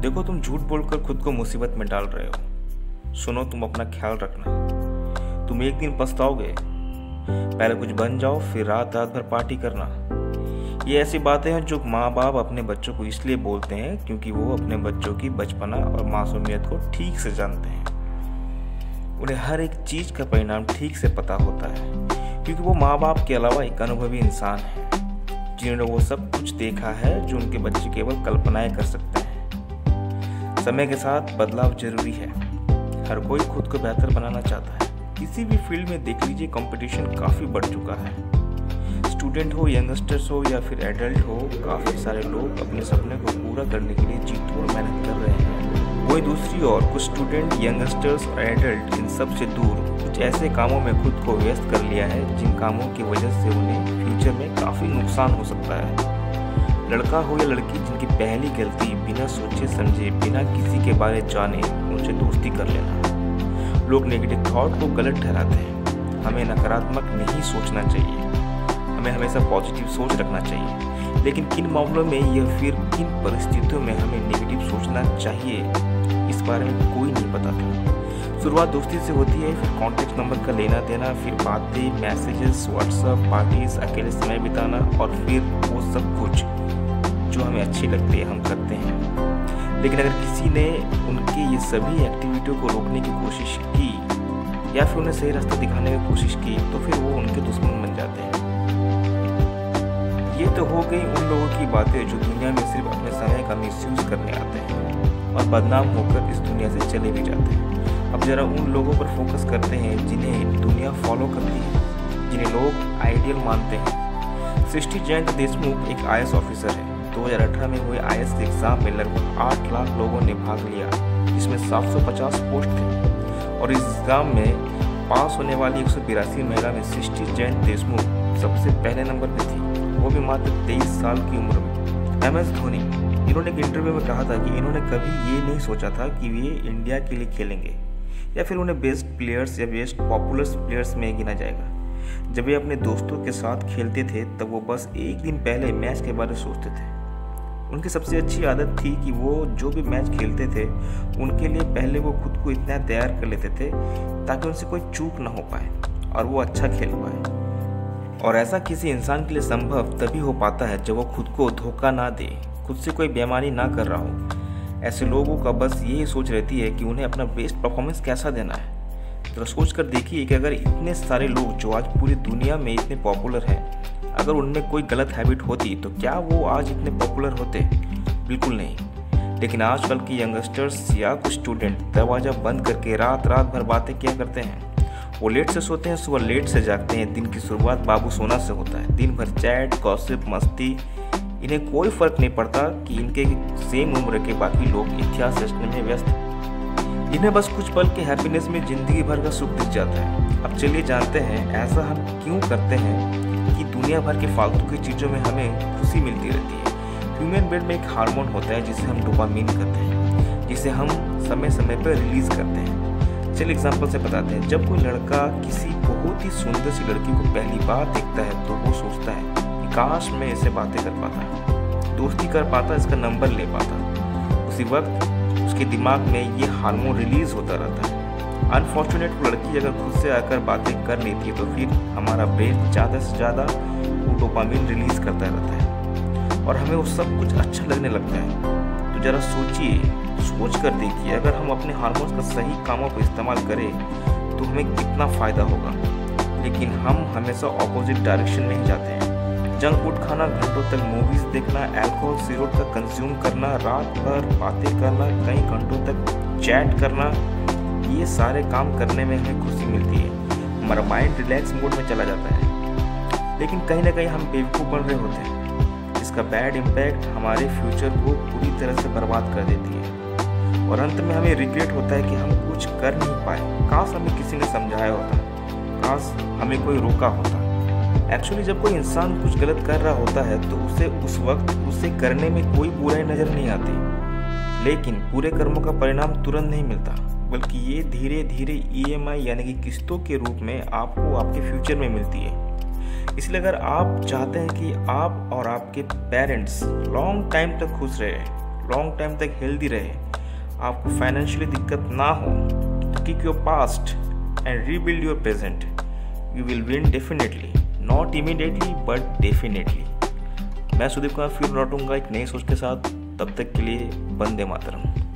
देखो, तुम झूठ बोलकर खुद को मुसीबत में डाल रहे हो। सुनो, तुम अपना ख्याल रखना। तुम एक दिन पछताओगे। पहले कुछ बन जाओ, फिर रात रात भर पार्टी करना। ये ऐसी बातें हैं जो माँ बाप अपने बच्चों को इसलिए बोलते हैं क्योंकि वो अपने बच्चों की बचपना और मासूमियत को ठीक से जानते हैं। उन्हें हर एक चीज़ का परिणाम ठीक से पता होता है क्योंकि वो माँ बाप के अलावा एक अनुभवी इंसान है जिन्होंने वो सब कुछ देखा है जो उनके बच्चे केवल कल्पनाएं कर सकते हैं। समय के साथ बदलाव जरूरी है। हर कोई खुद को बेहतर बनाना चाहता है। किसी भी फील्ड में देख लीजिए, कंपटीशन काफ़ी बढ़ चुका है। स्टूडेंट हो, यंगस्टर्स हो या फिर एडल्ट हो, काफ़ी सारे लोग अपने सपने को पूरा करने के लिए जी तोड़ मेहनत कर रहे हैं। वही दूसरी ओर कुछ स्टूडेंट, यंगस्टर्स और एडल्ट इन सब से दूर कुछ ऐसे कामों में खुद को व्यस्त कर लिया है जिन कामों की वजह से उन्हें फ्यूचर में काफ़ी नुकसान हो सकता है। लड़का हो या लड़की जिनकी पहली गलती बिना सोचे समझे, बिना किसी के बारे जाने उनसे दोस्ती कर लेना। लोग नेगेटिव थॉट को गलत ठहराते हैं। हमें नकारात्मक नहीं सोचना चाहिए, हमें हमेशा पॉजिटिव सोच रखना चाहिए। लेकिन किन मामलों में या फिर किन परिस्थितियों में हमें नेगेटिव सोचना चाहिए, इस बारे में कोई नहीं बताता। शुरुआत दोस्ती से होती है, फिर कॉन्टैक्ट नंबर का लेना देना, फिर बातें, मैसेजेस, व्हाट्सएप, पार्टीज, अकेले समय बिताना और फिर वो सब कुछ जो हमें अच्छी लगती है हम करते हैं। लेकिन अगर किसी ने उनके ये सभी एक्टिविटियों को रोकने की कोशिश की या फिर उन्हें सही रास्ता दिखाने की कोशिश की तो फिर वो उनके दुश्मन बन जाते हैं। ये तो हो गई उन लोगों की बातें जो दुनिया में सिर्फ अपने समय का मिसयूज करने आते हैं और बदनाम होकर इस दुनिया से चले भी जाते हैं। अब जरा उन लोगों पर फोकस करते हैं जिन्हें दुनिया फॉलो करती है, जिन्हें लोग आइडियल मानते हैं। सृष्टि जयंत देशमुख एक IAS ऑफिसर है। 2018 में हुए IAS एग्जाम में लगभग 8 लाख लोगों ने भाग लिया, जिसमें 750 पोस्ट थे और इस एग्जाम में पास होने वाली 182 महिला में सृष्टि जयंत देशमुख सबसे पहले नंबर पर थी, वो भी मात्र 23 साल की उम्र में। MS धोनी, इन्होंने एक इंटरव्यू में कहा था कि इन्होंने कभी ये नहीं सोचा था कि वे इंडिया के लिए खेलेंगे या फिर उन्हें बेस्ट प्लेयर्स या बेस्ट पॉपुलर प्लेयर्स में गिना जाएगा। जब वे अपने दोस्तों के साथ खेलते थे तब वो बस एक दिन पहले मैच के बारे में सोचते थे। उनकी सबसे अच्छी आदत थी कि वो जो भी मैच खेलते थे उनके लिए पहले वो खुद को इतना तैयार कर लेते थे ताकि उनसे कोई चूक ना हो पाए और वो अच्छा खेल पाए। और ऐसा किसी इंसान के लिए संभव तभी हो पाता है जब वो खुद को धोखा ना दे, खुद से कोई बेईमानी ना कर रहा हो। ऐसे लोगों का बस यही सोच रहती है कि उन्हें अपना बेस्ट परफॉर्मेंस कैसा देना है। तो सोच कर देखिए कि अगर इतने सारे लोग जो आज पूरी दुनिया में इतने पॉपुलर हैं, अगर उनमें कोई गलत हैबिट होती तो क्या वो आज इतने पॉपुलर होते? बिल्कुल नहीं। लेकिन आजकल के यंगस्टर्स या कुछ स्टूडेंट दरवाज़ा बंद करके रात रात भर बातें क्या करते हैं। वो लेट से सोते हैं, सुबह लेट से जागते हैं। दिन की शुरुआत बाबू सोना से होता है। दिन भर चैट, गॉसिप, मस्ती। इन्हें कोई फर्क नहीं पड़ता कि इनके सेम उम्र के बाकी लोग इतिहास रचने में व्यस्त हैं। इन्हें बस कुछ पल के हैप्पीनेस में जिंदगी भर का सुख दिख जाता है। अब चलिए जानते हैं ऐसा हम क्यों करते हैं कि दुनिया भर के फालतू की चीज़ों में हमें खुशी मिलती रहती है। ह्यूमन ब्रेन में एक हार्मोन होता है जिसे हम डोपामिन कहते हैं, जिसे हम समय समय पर रिलीज करते हैं। चलिए एग्जाम्पल से बताते हैं। जब कोई लड़का किसी बहुत ही सुंदर सी लड़की को पहली बार देखता है तो वो सोचता है कि काश मैं इससे बातें कर पाता, दोस्ती कर पाता, इसका नंबर ले पाता। उसी वक्त उसके दिमाग में ये हार्मोन रिलीज होता रहता है। अनफॉर्चुनेट लड़की अगर खुद से आकर बातें कर लेती है तो फिर हमारा ब्रेन ज़्यादा से ज़्यादा वो डोपामिन रिलीज करता रहता है और हमें वो सब कुछ अच्छा लगने लगता है। तो ज़रा सोच कर देखिए, अगर हम अपने हार्मोन्स का सही कामों पर इस्तेमाल करें तो हमें कितना फ़ायदा होगा। लेकिन हम हमेशा ऑपोजिट डायरेक्शन में ही जाते हैं। जंक फूड खाना, घंटों तक मूवीज़ देखना, अल्कोहल सिगरेट का कंज्यूम करना, रात भर बातें करना, कई घंटों तक चैट करना, ये सारे काम करने में हमें खुशी मिलती है। हमारा माइंड रिलैक्स मोड में चला जाता है। लेकिन कहीं ना कहीं हम बेवकूफ़ बन रहे होते हैं। इसका बैड इम्पैक्ट हमारे फ्यूचर को पूरी तरह से बर्बाद कर देती है और अंत में हमें रिग्रेट होता है कि हम कुछ कर नहीं पाए। काश हमें किसी ने समझाया होता, काश हमें कोई रोका होता। एक्चुअली जब कोई इंसान कुछ गलत कर रहा होता है तो उसे उस वक्त उसे करने में कोई बुराई नज़र नहीं आती। लेकिन पूरे कर्मों का परिणाम तुरंत नहीं मिलता, बल्कि ये धीरे धीरे EMI यानी कि किस्तों के रूप में आपको आपके फ्यूचर में मिलती है। इसलिए अगर आप चाहते हैं कि आप और आपके पेरेंट्स लॉन्ग टाइम तक खुश रहे, लॉन्ग टाइम तक हेल्दी रहे, आपको फाइनेंशियली दिक्कत ना हो, तो kick your past and rebuild your present. You will win definitely, not immediately but definitely. मैं सुदीप कुमार फिर लौटूंगा एक नई सोच के साथ। तब तक के लिए वंदे मातरम।